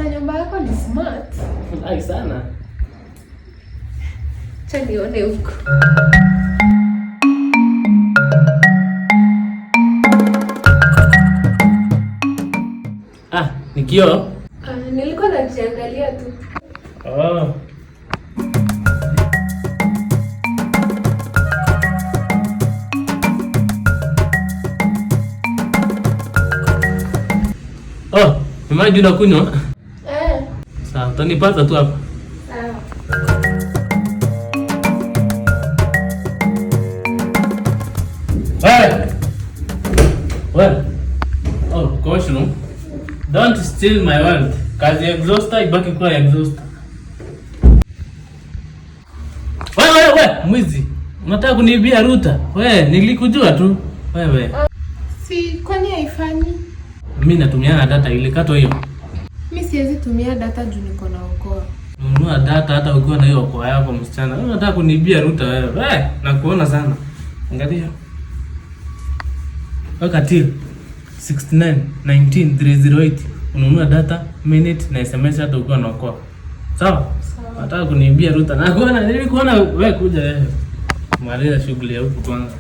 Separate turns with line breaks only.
Na nyumba yako ni smart.
Ai sana.
Acha nione huko.
Nikio?
Nilikuwa najiangalia tu.
Maji unakunywa? Sawa, utanipata tu hapa. Well. Caution. Don't steal my wealth. Kazi exhauster ibaki kwa exhauster. Wewe, mwizi. Unataka kuniibia router? Wewe, nilikujua tu. Wewe.
Si kwani haifanyi?
Mimi natumia data ile kato hiyo.
Mimi siwezi tumia data juu niko na Okoa.
Nunua data hata ukiwa na hiyo Okoa yako msichana. Wewe unataka kuniibia router wewe. Nakuona sana. Angalia. Wakati 6919 ununua data, minute na SMS hata ukiwa na Okoa. Sawa? Nataka kuniibia router. Nakuona, nilikuona wewe kuja wewe. Maliza shughuli ya huko kwanza.